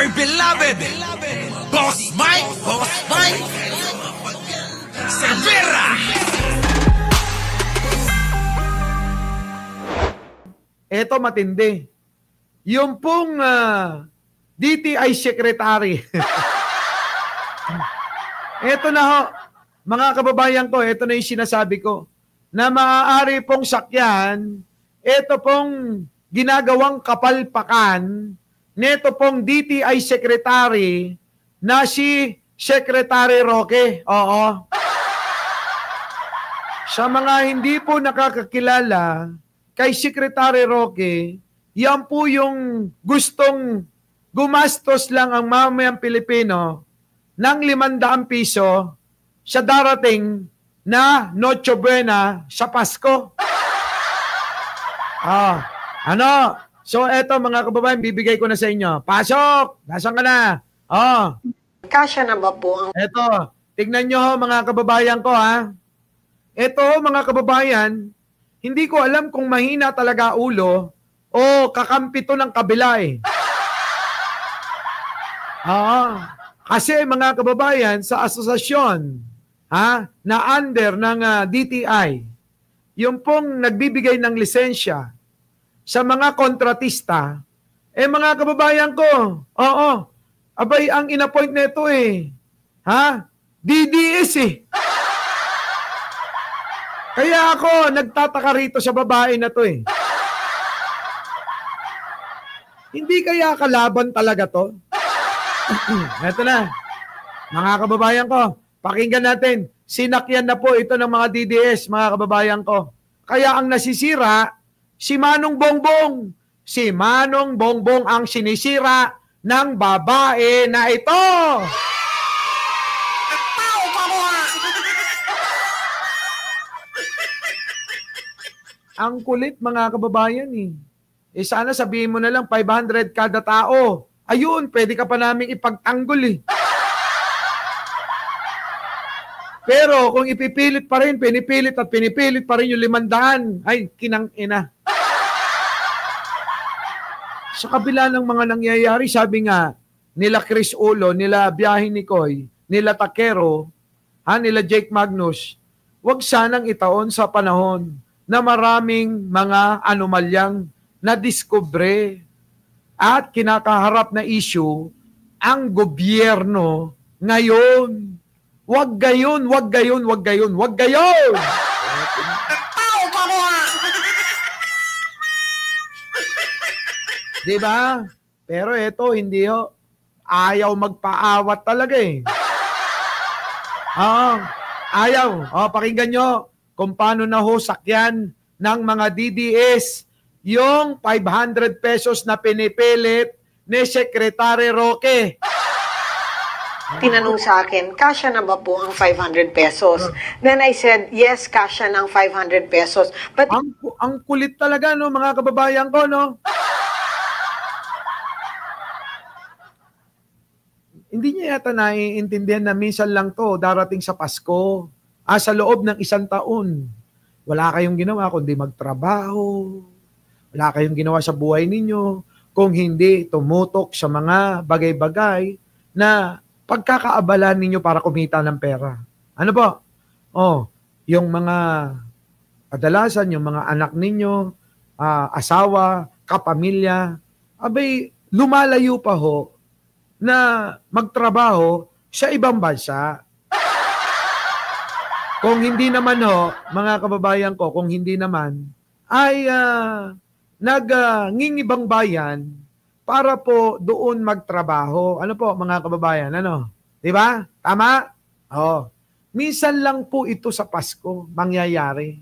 my beloved Boss Mike Cervera. Eto matindi. Yung pong DTI Secretary. Eto na ho, mga kababayan ko, eto na yung sinasabi ko, na maaari pong sakyan, eto pong ginagawang kapalpakan, neto pong DTI Secretary na si Secretary Roque. Oo. Sa mga hindi po nakakakilala kay Secretary Roque, yan po yung gustong gumastos lang ang mamayang Pilipino ng 500 piso sa darating na Noche Buena sa Pasko. Ano? So eto mga kababayan, bibigay ko na sa inyo. Pasok! Nasaan ka na? Kasya na ba po ang... Eto, tignan nyo ho mga kababayan ko ha. Eto mga kababayan, hindi ko alam kung mahina talaga ulo o kakampi to ng kabila eh. Kasi mga kababayan, sa asosasyon na under ng DTI, yung pong nagbibigay ng lisensya sa mga kontratista, mga kababayan ko, abay ang inappoint nito DDS eh. Kaya ako nagtataka rito sa babae na to eh. Hindi kaya kalaban talaga to? Ito na. Mga kababayan ko, pakinggan natin. Sinakyan na po ito ng mga DDS, mga kababayan ko. Kaya ang nasisira, si Manong Bongbong. Si Manong Bongbong ang sinisira ng babae na ito. Ang kulit mga kababayan eh. Sana sabihin mo na lang 500 kada tao. Ayun, pwede ka pa naming ipagtanggol eh. Pero kung ipipilit pa rin, pinipilit pa rin yung 500, ay, kinang-ina. Sa kabila ng mga nangyayari, sabi nga, nila Chris Ulo, nila Biyahe Nicoy, nila Takero, nila Jake Magnus, wag sanang itaon sa panahon na maraming mga anomalyang nadiskubre at kinakaharap na issue ang gobyerno ngayon. Wag gayon. Diba? Pero ito, hindi ho. Ayaw magpaawat talaga eh. Ayaw. Pakinggan nyo kung paano na ho sakyan ng mga DDS yung 500 pesos na pinipilit ni Secretary Roque. Tinanong sa akin, kasya na ba po ang 500 pesos? Then I said, yes, kasya ng 500 pesos. But ang kulit talaga, no, mga kababayan ko, no? Hindi niya yata naiintindihan na minsan lang to darating sa Pasko. Sa loob ng 1 taon. Wala kayong ginawa kundi magtrabaho. Wala kayong ginawa sa buhay ninyo kung hindi tumutok sa mga bagay-bagay na pagkakaabalan ninyo para kumita ng pera. Ano po? Yung mga kadalasan, yung mga anak ninyo, asawa, kapamilya, abay, lumalayo pa ho na magtrabaho sa ibang bansa. Kung hindi naman ho, mga kababayan ko, kung hindi naman, ay nagngingibang bayan para po doon magtrabaho. Ano po, mga kababayan? Ano? Diba? Tama? Minsan lang po ito sa Pasko mangyayari.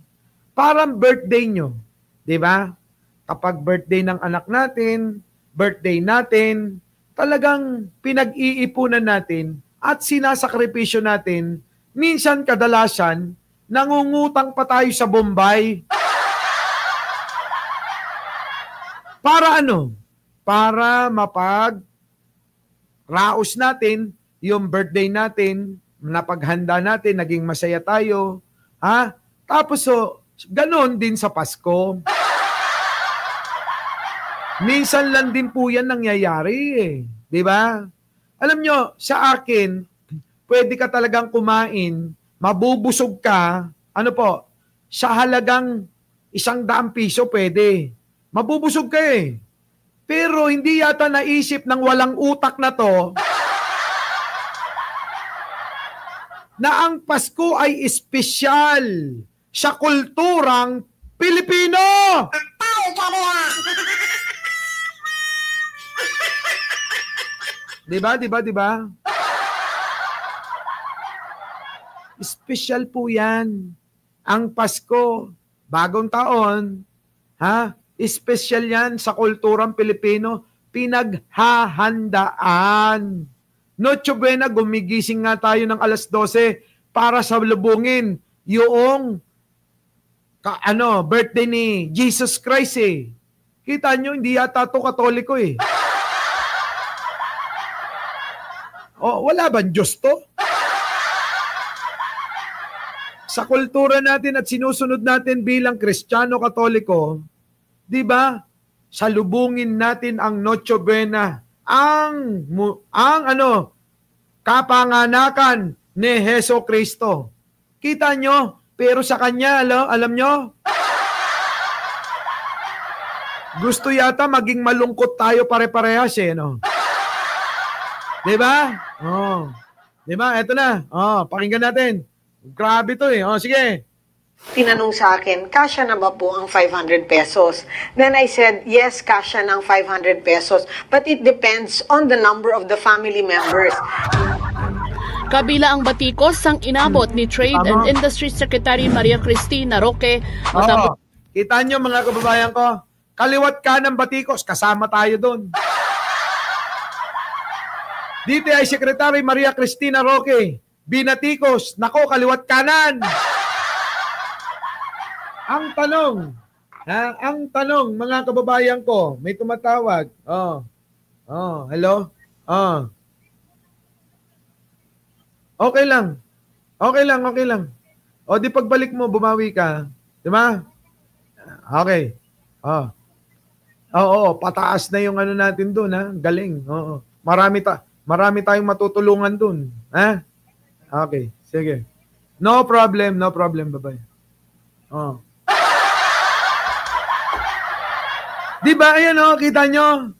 Parang birthday nyo. Diba? Kapag birthday ng anak natin, birthday natin, talagang pinag-iipunan natin at sinasakripisyo natin. Minsan kadalasan, nangungutang pa tayo sa Bombay. Para ano? Para mapag-raos natin yung birthday natin, napaghanda natin, naging masaya tayo. Tapos ganon din sa Pasko. Minsan lang din po yan nangyayari eh. Di ba? Alam nyo, sa akin, pwede ka talagang kumain, mabubusog ka, ano po, sa halagang 100 piso pwede. Mabubusog ka eh. Pero hindi yata naisip ng walang utak na to na ang Pasko ay espesyal sa kulturang Pilipino. Diba? Espesyal po yan. Ang Pasko, bagong taon, ha? Espesyal yan sa kulturang Pilipino. Pinaghahandaan. Noche Buena, gumigising nga tayo ng alas 12 para salubungin yung birthday ni Jesus Christ eh. Kita nyo, hindi yata ito Katoliko eh. Oh, wala ba Diyos to? Sa kultura natin at sinusunod natin bilang Kristiyano Katoliko, di ba? Salubungin natin ang Noche Buena, ang kapanganakan ni Heso Kristo. Kita nyo? Pero sa kanya, alam nyo? Gusto yata maging malungkot tayo pare-parehas eh, no? Diba? Oh. Diba? Eto na. Oh, pakinggan natin. Grabe to eh. Oh, sige. Tinanong sa akin, kasya na ba po ang 500 pesos? Then I said, yes, kasya ng 500 pesos. But it depends on the number of the family members. Kabila ang batikos ang inabot ni Trade and Industry Secretary Maria Cristina Roque. Kita nyo mga kababayan ko, kaliwat ka ng batikos, kasama tayo doon. Dito ay Secretary Maria Cristina Roque, binatikos, nako kaliwat kanan. Ang tanong mga kababayan ko, may tumatawag. Hello? Okay lang. O di pagbalik mo, bumawi ka. Di ba? Okay. Oo, pataas na yung ano natin doon, ha? Galing. Oo. Marami tayong matutulungan doon. Ha? Okay, sige. No problem. Bye-bye. Diba? Ayan kita nyo?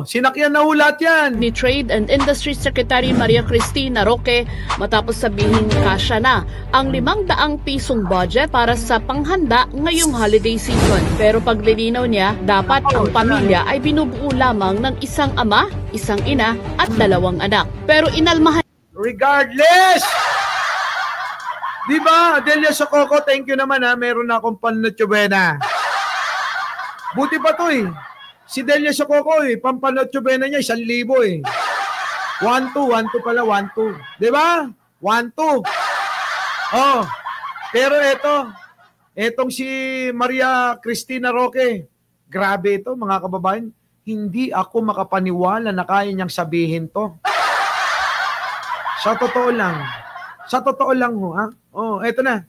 Sinakyan na ulat yan. Ni Trade and Industry Secretary Maria Cristina Roque matapos sabihin kasya na ang 500 pisong budget para sa panghanda ngayong holiday season. Pero paglilinaw niya, dapat ang pamilya ay binubuo lamang ng isang ama, isang ina at 2 anak. Pero inalmahan. Regardless! Diba? Adelia Sococo, thank you naman ha. Meron na akong Noche Buena. Buti pa to eh. Si Delia Sococo eh, Noche Buena niya, 1,000 eh. 1-2 pala, 1-2. Diba? 1-2. Pero etong si Maria Cristina Roque, grabe ito mga kababayan, hindi ako makapaniwala na kaya niyang sabihin to. Sa totoo lang ho, ha? Eto na.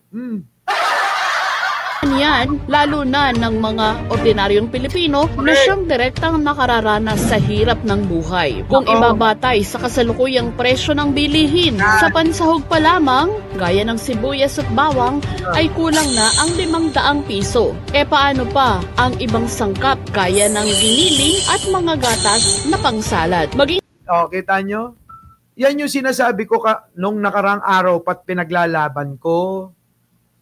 Yan, lalo na ng mga ordinaryong Pilipino na siyang direktang nakararanas sa hirap ng buhay. Kung ibabatay sa kasalukuyang presyo ng bilihin, sa pansahog pa lamang, gaya ng sibuyas at bawang, ay kulang na ang 500 piso. E paano pa ang ibang sangkap gaya ng giniling at mga gatas na pangsalad? Kita nyo? Yan yung sinasabi ko nung nakarang araw pat pinaglalaban ko.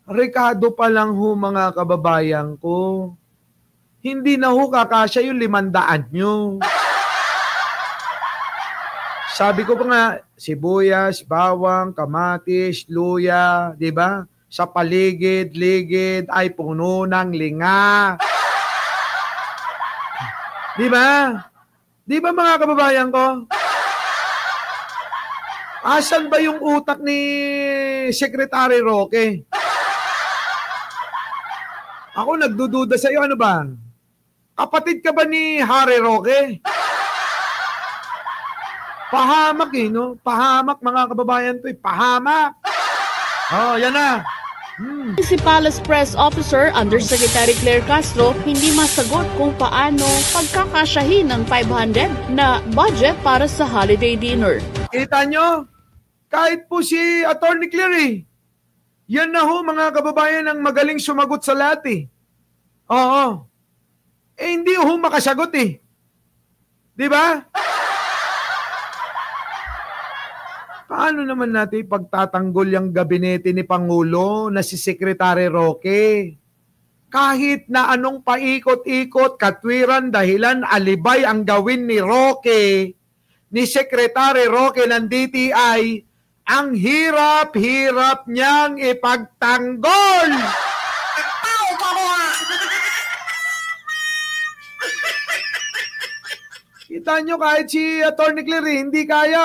Rekado pa lang ho mga kababayan ko. Hindi na ho kakasya yung 500 nyo. Sabi ko pa nga, sibuyas, bawang, kamatis, luya, di ba? Sa paligid-ligid ay puno ng linga. Di ba? Di ba mga kababayan ko? Asan ba yung utak ni Secretary Roque? Ako nagdududa sa iyo, ano ba? Kapatid ka ba ni Harry Roque? Pahamak no? Pahamak mga kababayan to eh. Pahamak. Yan na. Si Palace Press Officer Undersecretary Claire Castro hindi masagot kung paano pagkakasyahin ng 500 na budget para sa holiday dinner. Kita nyo? Kahit po si Attorney Claire yan na ho mga kababayan ang magaling sumagot sa lahat Oo. Hindi ho makasagot Di ba? Paano naman natin pagtatanggol yung gabinete ni Pangulo na si Secretary Roque? Kahit na anong paikot-ikot, katwiran, dahilan, alibay ang gawin ni Roque, ni Secretary Roque ng DTI, ang hirap-hirap niyang ipagtanggol! Kita nyo kahit si Attorney Claire, hindi kaya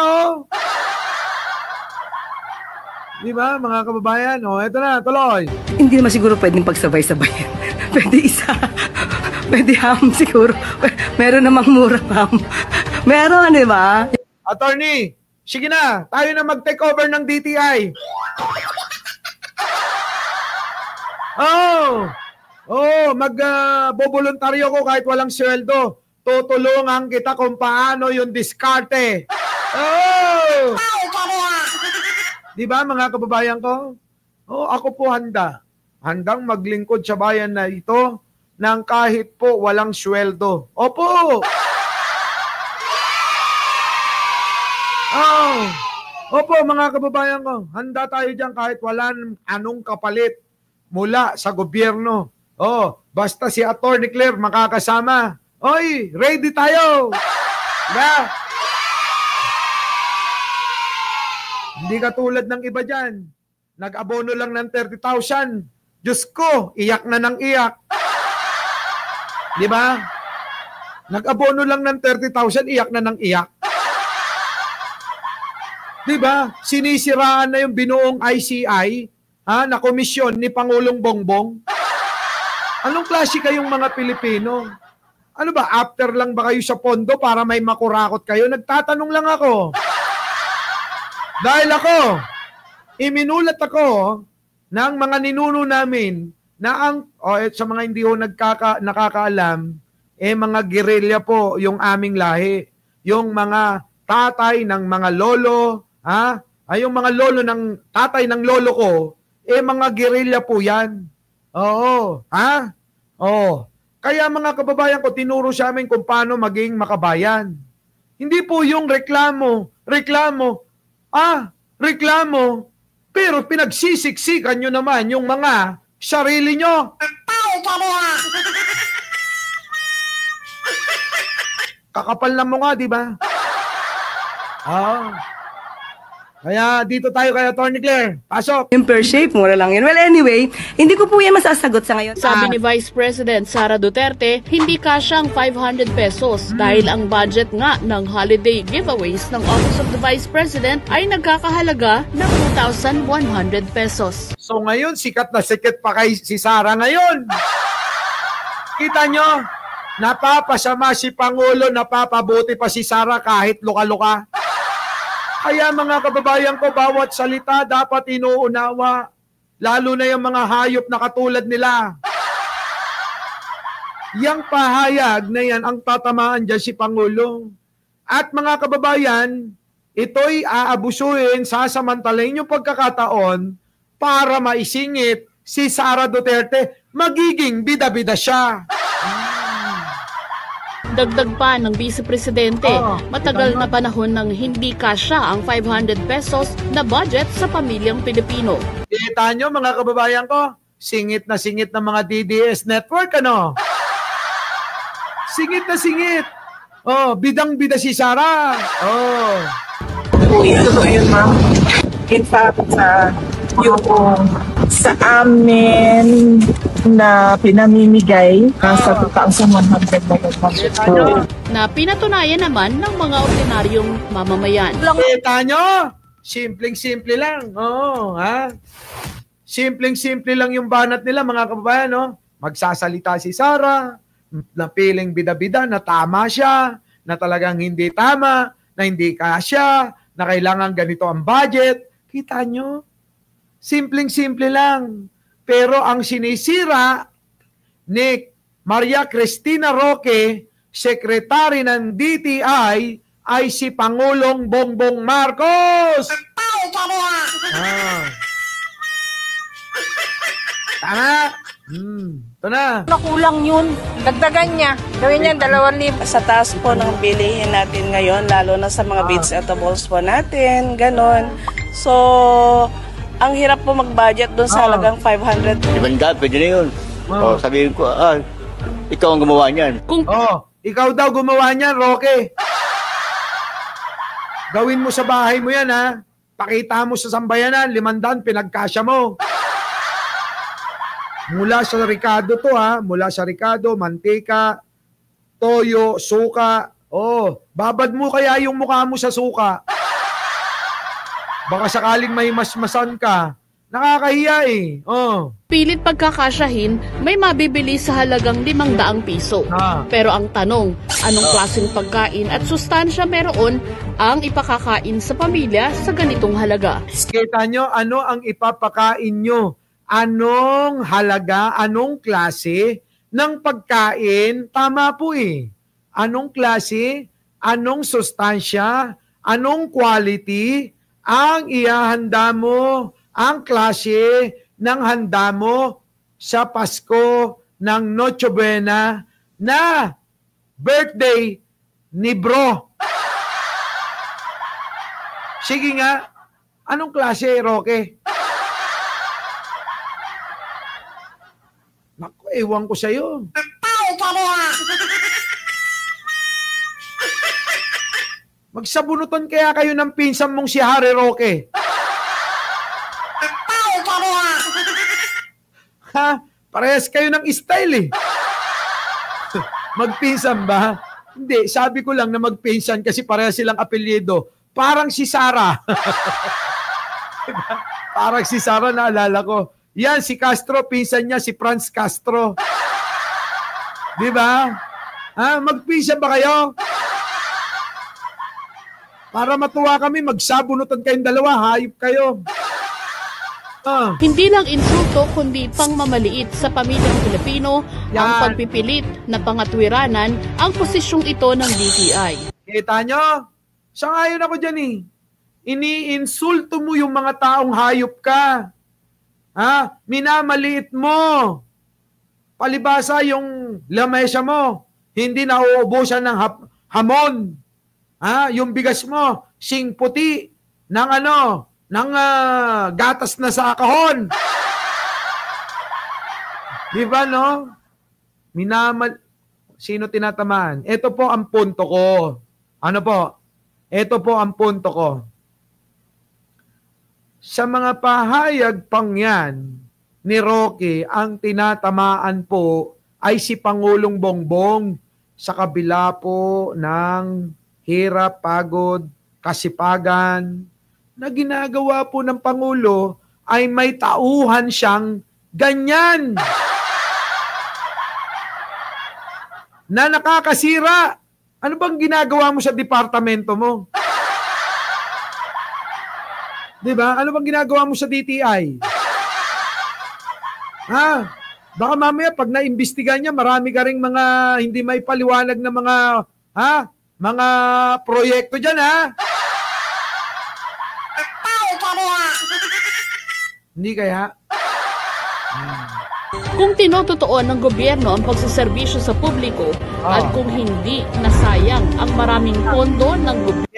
Di ba, mga kababayan? Eto na, tuloy. Hindi naman siguro pwedeng pagsabay-sabayan. Pwede isa. Pwede ham siguro. Meron namang murang ham. Meron, di ba? Attorney, sige na. Tayo na mag-take over ng DTI. Mag-boboluntaryo ko kahit walang sweldo. Tutulungan kita kung paano yung diskarte. Di ba mga kababayan ko? Ako po handa. Handang maglingkod sa bayan na ito nang kahit po walang sweldo. Opo! Opo mga kababayan ko. Handa tayo dyan kahit walang anong kapalit mula sa gobyerno. Basta si Attorney Claire makakasama. Oy, ready tayo! Diba? Hindi katulad ng iba dyan. Nag-abono lang ng 30,000. Diyos ko, iyak na ng iyak. Di ba? Nag-abono lang ng 30,000, iyak na ng iyak. Di ba? Sinisiraan na yung binuong ICI na komisyon ni Pangulong Bongbong. Anong klase kayong mga Pilipino? Ano ba, after lang ba kayo sa pondo para may makurakot kayo? Nagtatanong lang ako. Dahil iminulat ako ng mga ninuno namin na sa mga hindi ho nakakaalam, mga gerilya po yung aming lahi. Yung mga tatay ng mga lolo, yung mga lolo ng tatay ng lolo ko, mga gerilya po yan. Kaya mga kababayan ko, tinuro sa amin kung paano maging makabayan. Hindi po yung reklamo, pero pinagsisiksikan nyo naman yung mga sarili nyo. Kakapal na mo nga, di ba? Kaya dito tayo kay Attorney Claire. Pasok. Yung per shape, mura lang yun. Well, anyway, hindi ko po yan masasagot sa ngayon. Sabi ni Vice President Sara Duterte, hindi kasyang 500 pesos dahil ang budget nga ng holiday giveaways ng Office of the Vice President ay nagkakahalaga ng 2,100 pesos. So ngayon, sikat na sikat pa kay si Sara ngayon. Kita nyo, napapasama si Pangulo, napapabuti pa si Sara kahit luka-luka. Kaya mga kababayan ko, bawat salita dapat inuunawa. Lalo na yung mga hayop na katulad nila. Yang pahayag na yan ang tatamaan dyan si Pangulo. At mga kababayan, ito'y aabusuhin, sasamantalain yung pagkakataon para maisingit si Sara Duterte. Magiging bida-bida siya. Dagdag pa ng Vice Presidente, matagal na panahon nang hindi kasya ang 500 pesos na budget sa pamilyang Pilipino. Kita nyo mga kababayan ko, singit na mga DDS network, Singit na singit. Bidang-bida si Sara. Totoo yun, ma'am. In fact, yung sa amin na pinamimigay sa 2,100 na pinatunayan naman ng mga ordinaryong mamamayan. Kita nyo? Simpleng-simple lang. Simpleng-simple lang yung banat nila mga kababayan. Magsasalita si Sara, na piling bida-bida, na tama siya, na talagang hindi tama, na hindi kasya, na kailangan ganito ang budget. Kita nyo? Simpleng-simple lang. Pero ang sinisira ni Maria Cristina Roque, sekretary ng DTI, ay si Pangulong Bongbong Marcos. Tama? Ito na. Nakulang yun. Dagdagan niya. Gawin niya 2,000. Sa taas po ng bilihin natin ngayon, lalo na sa mga beads eatables po natin, ganon. So, ang hirap po mag-budget doon sa halagang 500. Ibanda, pwede na yun. Sabihin ko, ikaw ang gumawa niyan. Ikaw daw gumawa niyan, Roque. Gawin mo sa bahay mo yan, ha? Pakita mo sa sambayanan, 500, pinagkasya mo. Mula sa Ricardo to, ha? Mula sa Ricardo, mantika, toyo, suka. Babad mo kaya yung mukha mo sa suka. Baka sakaling may masmasan ka. Nakakahiya eh. Pilit pagkakasyahin, may mabibili sa halagang 500 piso. Pero ang tanong, anong klaseng pagkain at sustansya meron ang ipakakain sa pamilya sa ganitong halaga? Kita nyo, ano ang ipapakain nyo? Anong halaga, anong klase ng pagkain? Tama po eh. Anong klase, anong sustansya, anong quality ang ihahanda mo, ang klase ng handa mo sa Pasko ng Noche Buena na birthday ni bro. Sige nga, anong klase, Roque? Naku, ewan ko sa'yo. Magsabunutan kaya kayo ng pinsan mong si Harry Roque. Ha? Parehas kayo ng style eh. Magpinsan ba? Hindi, sabi ko lang na magpinsan kasi parehas silang apelyido. Parang si Sarah. Diba? Parang si Sarah, naalala ko. Yan, si Castro, pinsan niya, si Franz Castro. Di ba? Magpinsan ba kayo? Para matuwa kami, magsabunutan kayong dalawa, hayop kayo. Hindi lang insulto kundi pangmamaliit sa pamilyang Pilipino ang pagpipilit na pangatwiranan ang posisyong ito ng DTI. Kita nyo? Sangayon ako dyan eh. Iniinsulto mo yung mga taong hayop ka. Minamaliit mo. Palibasa yung lamesa mo. Hindi nauubusan ng hamon. Yung bigas mo, sing puti ng ng gatas na sa kahon. Di ba, no? Sino tinatamaan? Ito po ang punto ko. Ano po? Ito po ang punto ko. Sa mga pahayag pang yan ni Roque, ang tinatamaan po ay si Pangulong Bongbong sa kabila po ng hirap, pagod, kasipagan, na ginagawa po ng Pangulo ay may tauhan siyang ganyan. Na nakakasira. Ano bang ginagawa mo sa departamento mo? Diba? Ano bang ginagawa mo sa DTI? Baka mamaya pag naimbestigan niya, marami ka ring mga hindi may paliwanag na mga proyekto dyan, Hindi kaya? Kung tinototoo ng gobyerno ang pagsaserbisyo sa publiko at kung hindi nasayang ang maraming pondo ng gobyerno.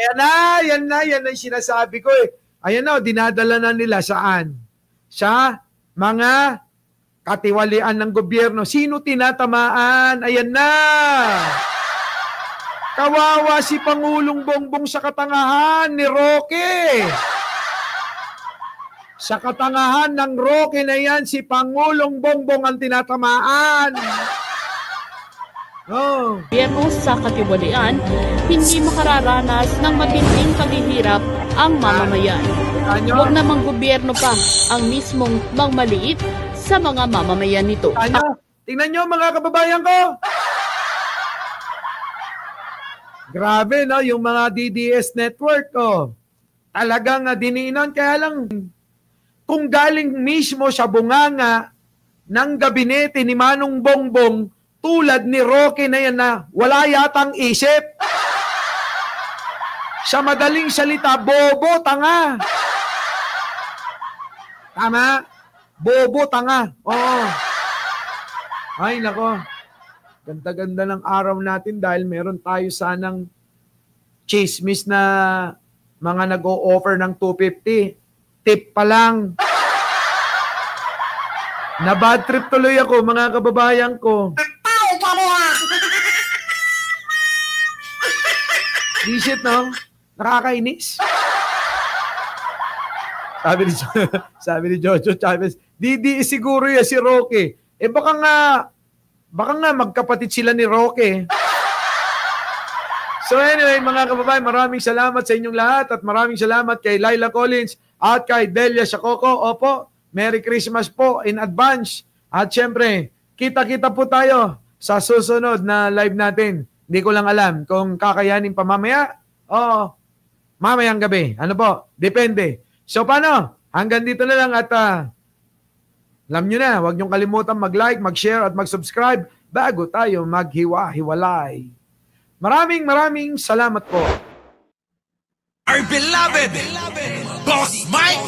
Yan na yung sinasabi ko eh. Ayan na, dinadala na nila saan? Sa mga katiwalian ng gobyerno. Sino tinatamaan? Ayan na! Kawawa si Pangulong Bongbong sa katangahan ni Roque. Sa katangahan ng Roque na yan, si Pangulong Bongbong ang tinatamaan. Gobyerno sa katiwalian, hindi makararanas ng matinding paghihirap ang mamamayan. Huwag namang gobyerno pa ang mismong mangmaliit sa mga mamamayan nito. Tingnan nyo mga kababayan ko. Grabe, no? Yung mga DDS network, talagang diniinan. Kaya lang, kung galing mismo sa bunganga ng gabinete ni Manong Bongbong tulad ni Roque na yan na wala yatang isip. Sa madaling salita, bobo, tanga. Tama? Bobo, tanga. Oo. Ay, nako. Ganda-ganda ng araw natin dahil meron tayo sanang chismis na mga nag-o-offer ng 250. Tip pa lang. Na bad trip tuloy ako, mga kababayan ko. Visit, no? Nakakainis. Sabi ni Jojo Chavez, di siguro yan si Roque. Baka nga magkapatid sila ni Roque. So anyway, mga kababayan, maraming salamat sa inyong lahat at maraming salamat kay Laila Collins at kay Delia Shacoco. Opo, Merry Christmas po in advance. At syempre, kita-kita po tayo sa susunod na live natin. Hindi ko lang alam kung kakayanin pa mamaya o mamayang gabi. Ano po? Depende. So paano? Hanggang dito na lang at alam nyo na, huwag nyong kalimutan mag-like, mag-share at mag-subscribe bago tayo maghiwa-hiwalay. Maraming salamat po. Our beloved Boss Mike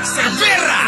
Severa.